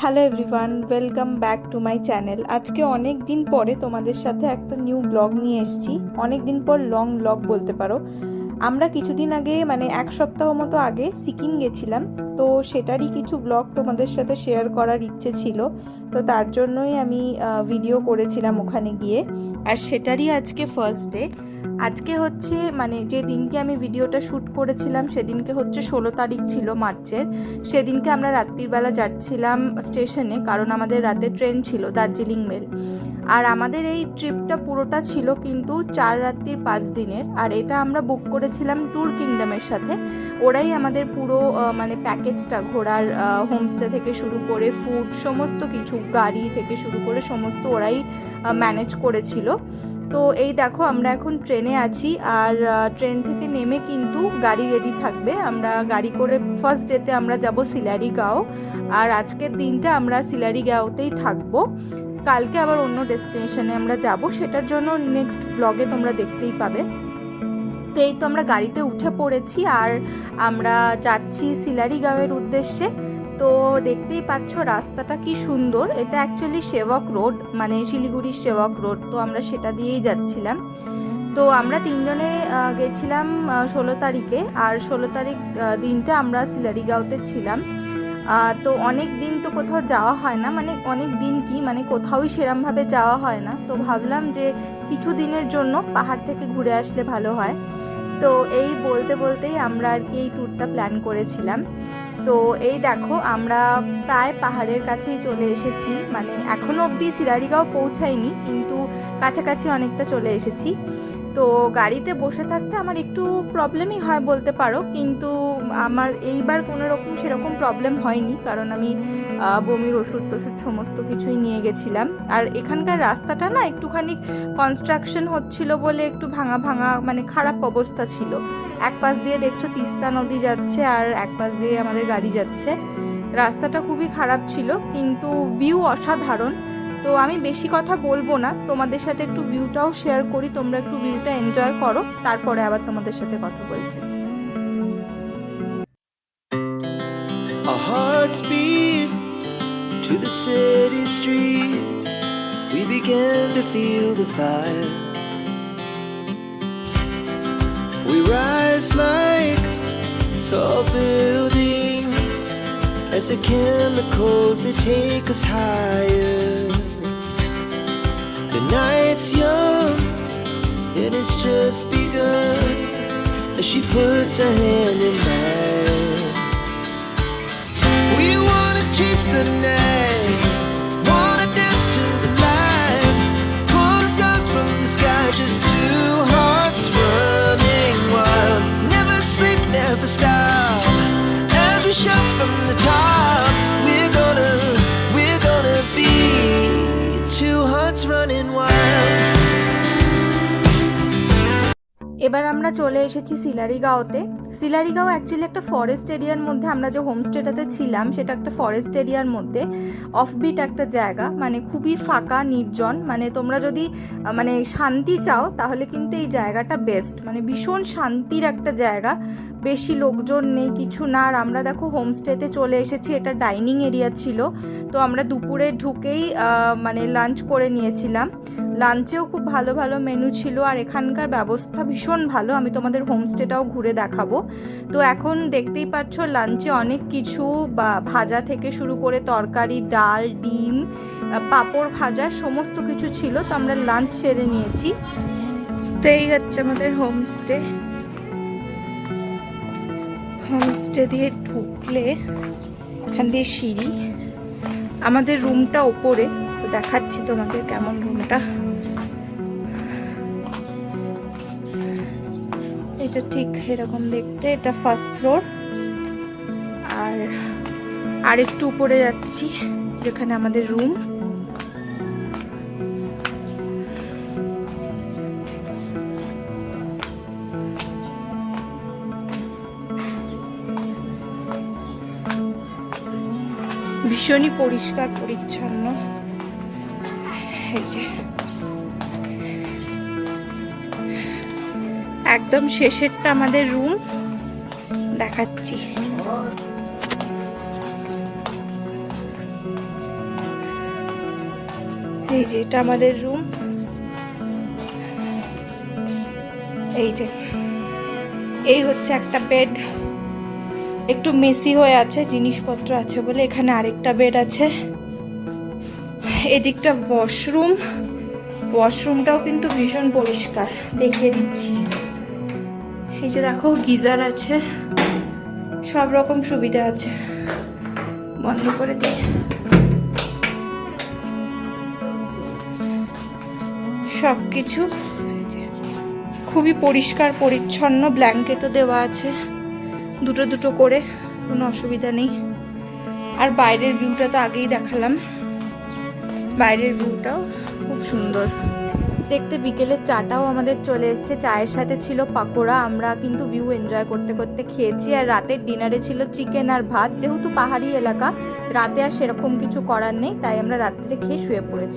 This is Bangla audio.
Hello everyone, welcome back to my channel. আজকে অনেক দিন পরে তোমাদের সাথে একটা নিউ ব্লগ নিয়ে এসেছি। অনেক দিন পর লং ব্লগ বলতে পারো। আমরা কিছুদিন আগে মানে এক সপ্তাহ মতো আগে সিকিম গেছিলাম, তো সেটারই কিছু ব্লগ তোমাদের সাথে শেয়ার করার ইচ্ছে ছিল। তো তার জন্যই আমি ভিডিও করেছিলাম ওখানে গিয়ে, আর সেটারই আজকে ফার্স্ট ডে। আজকে হচ্ছে মানে যে দিনকে আমি ভিডিওটা শ্যুট করেছিলাম সেদিনকে হচ্ছে 16 তারিখ ছিল মার্চের। সেদিনকে আমরা রাত্রিবেলা যাচ্ছিলাম স্টেশনে, কারণ আমাদের রাতে ট্রেন ছিল দার্জিলিং মেল। আর আমাদের এই ট্রিপটা পুরোটা ছিল কিন্তু 4 রাত্রির 5 দিনের, আর এটা আমরা বুক করেছিলাম ট্যুর কিংডমের সাথে। ওরাই আমাদের পুরো মানে প্যাকেজটা, ঘোরার হোমস্টে থেকে শুরু করে ফুড সমস্ত কিছু, গাড়ি থেকে শুরু করে সমস্ত ওরাই ম্যানেজ করেছিল। তো এই দেখো আমরা এখন ট্রেনে আছি, আর ট্রেন থেকে নেমে কিন্তু গাড়ি রেডি থাকবে। আমরা গাড়ি করে ফার্স্ট ডেতে আমরা যাব সিলারিগাঁও, আর আজকের দিনটা আমরা সিলারিগাঁওতেই থাকবো। কালকে আবার অন্য ডেস্টিনেশনে আমরা যাব, সেটার জন্য নেক্সট ব্লগে তোমরা দেখতেই পাবে। তো এই তো আমরা গাড়িতে উঠে পড়েছি, আর আমরা যাচ্ছি সিলারিগাঁওয়ের উদ্দেশ্যে। তো দেখতেই পাচ্ছ রাস্তাটা কি সুন্দর। এটা অ্যাকচুয়ালি সেবক রোড, মানে শিলিগুড়ির সেবক রোড। তো আমরা সেটা দিয়েই যাচ্ছিলাম। তো আমরা তিনজনে গেছিলাম 16 তারিখে, আর 16 তারিখ দিনটা আমরা সিলারিগাঁওতে ছিলাম। তো অনেক দিন তো কোথাও যাওয়া হয় না, মানে অনেক দিন কি মানে কোথাওই সেরমভাবে যাওয়া হয় না। তো ভাবলাম যে কিছু দিনের জন্য পাহাড় থেকে ঘুরে আসলে ভালো হয়। তো এই বলতে বলতেই আমরা আর কি এই ট্যুরটা প্ল্যান করেছিলাম। তো এই দেখো আমরা প্রায় পাহাড়ের কাছেই চলে এসেছি, মানে এখনও অবধি সিলারিগাঁও পৌঁছাইনি কিন্তু কাছাকাছি অনেকটা চলে এসেছি। তো গাড়িতে বসে থাকতে আমার একটু প্রবলেমই হয় বলতে পারো, কিন্তু আমার এইবার কোনো রকম সেরকম প্রবলেম হয়নি, কারণ আমি বমির ওষুধ টষুধ সমস্ত কিছুই নিয়ে গেছিলাম। আর এখানকার রাস্তাটা না একটুখানি কনস্ট্রাকশন হচ্ছিল বলে একটু ভাঙা ভাঙা, মানে খারাপ অবস্থা ছিল। এক পাশ দিয়ে দেখছো তিস্তা নদী যাচ্ছে, আর এক পাশ দিয়ে আমাদের গাড়ি যাচ্ছে। রাস্তাটা খুবই খারাপ ছিল, কিন্তু ভিউ অসাধারণ। তো আমি বেশি কথা বলবো না, তোমাদের সাথে একটু ভিউটাও শেয়ার করি, তোমরা একটু ভিউটা এনজয় করো, তারপরে আবার তোমাদের সাথে কথা বলছি। Our hearts beat to the city streets. We began to feel the fire. We rise like tall buildings as the chemicals they take us higher. The night's young and it's just begun as she puts her hand in mine. We wanna chase the night, wanna dance to the light, pull the stars from the sky, just two hearts running wild. Never sleep, never stop, as we shout from the top. We're gonna be two hearts running wild. এবার আমরা চলে এসেছি সিলারিগাঁওতে। সিলারিগাঁও অ্যাকচুয়ালি একটা ফরেস্ট এরিয়ার মধ্যে, আমরা যে হোমস্টেটাতে ছিলাম সেটা একটা ফরেস্ট এরিয়ার মধ্যে, অফবিট একটা জায়গা, মানে খুবই ফাঁকা নির্জন। মানে তোমরা যদি মানে শান্তি চাও তাহলে কিন্তু এই জায়গাটা বেস্ট, মানে ভীষণ শান্তির একটা জায়গা, বেশি লোকজন নেই কিছু না। আর আমরা দেখো হোমস্টেতে চলে এসেছি, এটা ডাইনিং এরিয়া ছিল। তো আমরা দুপুরে ঢুকেই মানে লাঞ্চ করে নিয়েছিলাম। লাঞ্চেও খুব ভালো ভালো মেনু ছিল, আর এখানকার ব্যবস্থা ভীষণ ভালো। আমি তোমাদের হোমস্টেটাও ঘুরে দেখাবো। তো এখন দেখতেই পাচ্ছ লাঞ্চে অনেক কিছু, ভাজা থেকে শুরু করে তরকারি, ডাল, ডিম, পাঁপড় ভাজা সমস্ত কিছু ছিল। তো আমরা লাঞ্চ সেরে নিয়েছি। তো এই হচ্ছে আমাদের হোমস্টে। হোমস্টে দিয়ে ঢুকলে এখান দিয়ে সিঁড়ি, আমাদের রুমটা ওপরে, তো দেখাচ্ছি তোমাদের কেমন রুমটা। এটা ঠিক এরকম দেখতে, এটা ফার্স্ট ফ্লোর। আর একটু উপরে যাচ্ছি যেখানে আমাদের রুম। ভীষণই পরিষ্কার পরিচ্ছন্ন। এই যে একদম শেষেরটা আমাদের রুম, দেখাচ্ছি। এই যে এটা আমাদের রুম, এই যে এই হচ্ছে একটা বেড, একটু মেসি হয়ে আছে, জিনিসপত্র আছে বলে। এখানে আরেকটা বেড আছে, এদিকটা ওয়াশরুম, ওয়াশরুমটাও কিন্তু ভীষণ পরিষ্কার, দেখিয়ে দিচ্ছি। এই যে দেখো গিজার আছে, সব রকম সুবিধা আছে। বন্ধ করে দিই, সব কিছু খুবই পরিষ্কার পরিচ্ছন্ন। ব্ল্যাঙ্কেটও দেওয়া আছে দুটো দুটো করে, কোনো অসুবিধা নেই। আর বাইরের ভিউটা তো আগেই দেখালাম, বাইরের ভিউটাও খুব সুন্দর দেখতে। বিকেলের চাটাও আমাদের চলে এসছে, চায়ের সাথে ছিল পাকোড়া। আমরা কিন্তু ভিউ এনজয় করতে করতে খেয়েছি। আর রাতের ডিনারে ছিল চিকেন আর ভাত। যেহেতু পাহাড়ি এলাকা, রাতে আর সেরকম কিছু করার নেই, তাই আমরা রাত্রে খেয়ে শুয়ে পড়েছি।